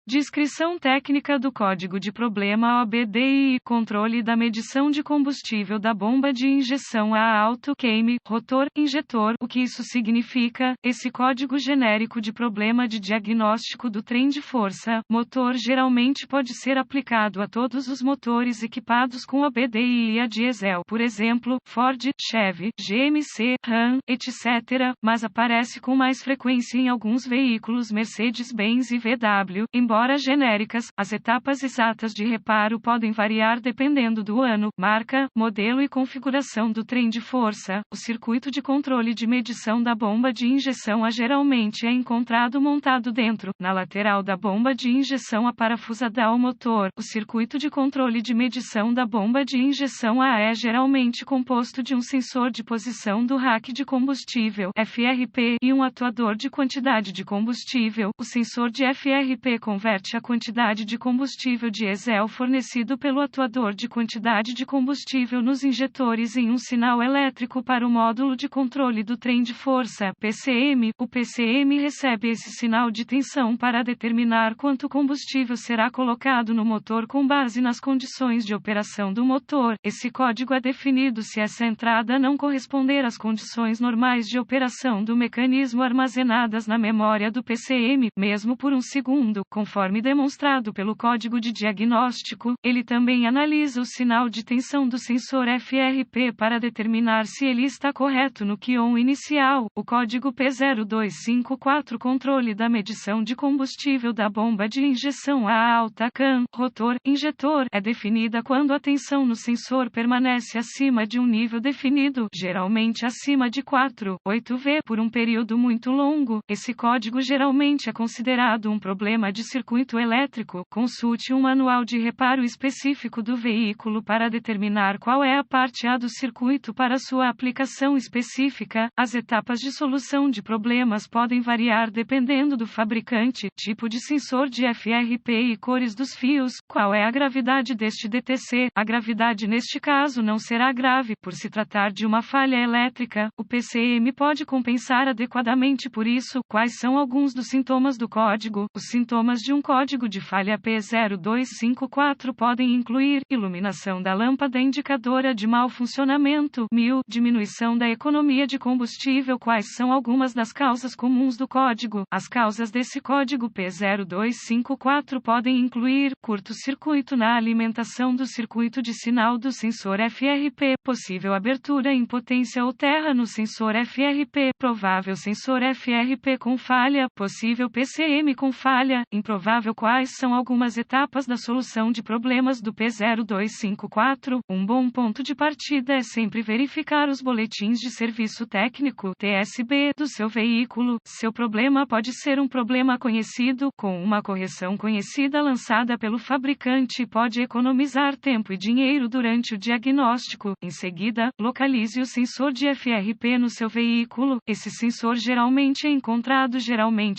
Descrição técnica do código de problema OBDI. Controle da medição de combustível da bomba de injeção a alto queime, rotor, injetor. O que isso significa? Esse código genérico de problema de diagnóstico do trem de força, motor geralmente pode ser aplicado a todos os motores equipados com OBDI e a diesel, por exemplo, Ford, Chevy, GMC, Ram, etc., mas aparece com mais frequência em alguns veículos Mercedes-Benz e VW. Embora genéricas, as etapas exatas de reparo podem variar dependendo do ano, marca, modelo e configuração do trem de força. O circuito de controle de medição da bomba de injeção A geralmente é encontrado montado dentro, na lateral da bomba de injeção A parafusada ao motor. O circuito de controle de medição da bomba de injeção A é geralmente composto de um sensor de posição do rack de combustível, FRP, e um atuador de quantidade de combustível. O sensor de FRP converte a quantidade de combustível diesel fornecido pelo atuador de quantidade de combustível nos injetores em um sinal elétrico para o módulo de controle do trem de força, PCM. O PCM recebe esse sinal de tensão para determinar quanto combustível será colocado no motor com base nas condições de operação do motor. Esse código é definido se essa entrada não corresponder às condições normais de operação do mecanismo armazenadas na memória do PCM, mesmo por um segundo, conforme demonstrado pelo código de diagnóstico. Ele também analisa o sinal de tensão do sensor FRP para determinar se ele está correto no QON inicial. O código P0254 controle da medição de combustível da bomba de injeção a alta CAN, rotor, injetor, é definida quando a tensão no sensor permanece acima de um nível definido, geralmente acima de 4,8 V por um período muito longo. Esse código geralmente é considerado um problema de circuito elétrico. Consulte um manual de reparo específico do veículo para determinar qual é a parte A do circuito para sua aplicação específica. As etapas de solução de problemas podem variar dependendo do fabricante, tipo de sensor de FRP e cores dos fios. Qual é a gravidade deste DTC? A gravidade neste caso não será grave, por se tratar de uma falha elétrica. O PCM pode compensar adequadamente por isso. Quais são alguns dos sintomas do código? Os sintomas de um código de falha P0254 podem incluir iluminação da lâmpada indicadora de mau funcionamento, diminuição da economia de combustível. Quais são algumas das causas comuns do código? As causas desse código P0254 podem incluir curto-circuito na alimentação do circuito de sinal do sensor FRP, possível abertura em potência ou terra no sensor FRP, provável sensor FRP com falha, possível PCM com falha, improvável. Quais são algumas etapas da solução de problemas do P0254? Um bom ponto de partida é sempre verificar os boletins de serviço técnico, TSB, do seu veículo. Seu problema pode ser um problema conhecido, com uma correção conhecida lançada pelo fabricante, e pode economizar tempo e dinheiro durante o diagnóstico. Em seguida, localize o sensor de FRP no seu veículo. Esse sensor geralmente é encontrado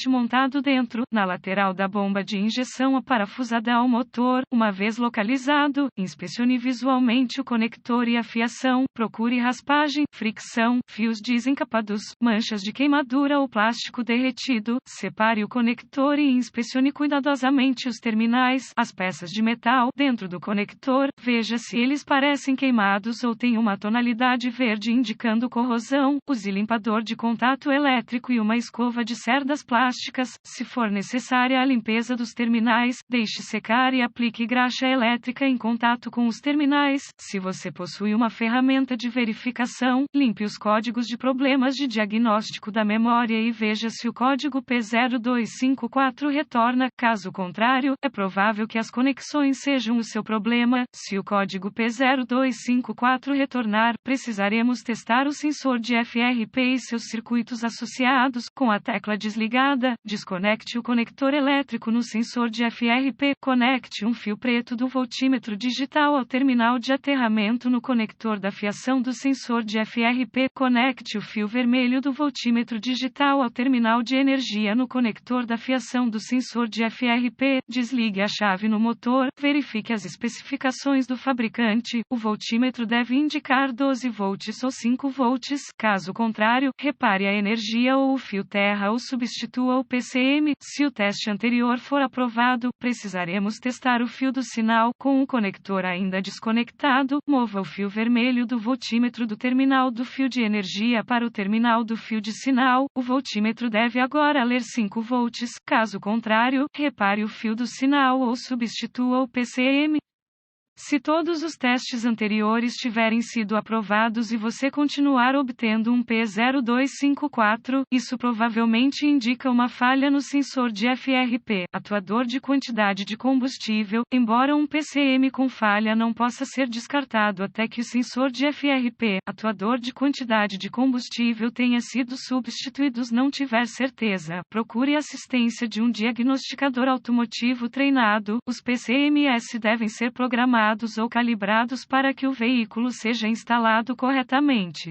montado dentro, na lateral da bomba de injeção a parafusada ao motor. Uma vez localizado, inspecione visualmente o conector e a fiação. Procure raspagem, fricção, fios desencapados, manchas de queimadura ou plástico derretido. Separe o conector e inspecione cuidadosamente os terminais, as peças de metal dentro do conector. Veja se eles parecem queimados ou têm uma tonalidade verde indicando corrosão. Use limpador de contato elétrico e uma escova de cerdas plásticas. Se for necessária a limpeza dos terminais, deixe secar e aplique graxa elétrica em contato com os terminais. Se você possui uma ferramenta de verificação, limpe os códigos de problemas de diagnóstico da memória e veja se o código P0254 retorna. Caso contrário, é provável que as conexões sejam o seu problema. Se o código P0254 retornar, precisaremos testar o sensor de FRP e seus circuitos associados. Com a tecla desligada, desconecte o conector elétrico no sensor de FRP. Conecte um fio preto do voltímetro digital ao terminal de aterramento no conector da fiação do sensor de FRP. Conecte o fio vermelho do voltímetro digital ao terminal de energia no conector da fiação do sensor de FRP. Desligue a chave no motor. Verifique as especificações do fabricante. O voltímetro deve indicar 12 volts ou 5 volts. Caso contrário, repare a energia ou o fio terra ou substitua o PCM. Se o teste anterior for aprovado, precisaremos testar o fio do sinal com o conector ainda desconectado. Mova o fio vermelho do voltímetro do terminal do fio de energia para o terminal do fio de sinal. O voltímetro deve agora ler 5 volts. Caso contrário, repare o fio do sinal ou substitua o PCM. Se todos os testes anteriores tiverem sido aprovados e você continuar obtendo um P0254, isso provavelmente indica uma falha no sensor de FRP, atuador de quantidade de combustível, embora um PCM com falha não possa ser descartado até que o sensor de FRP, atuador de quantidade de combustível, tenha sido substituído. Não tiver certeza, procure assistência de um diagnosticador automotivo treinado. Os PCMS devem ser programados ou calibrados para que o veículo seja instalado corretamente.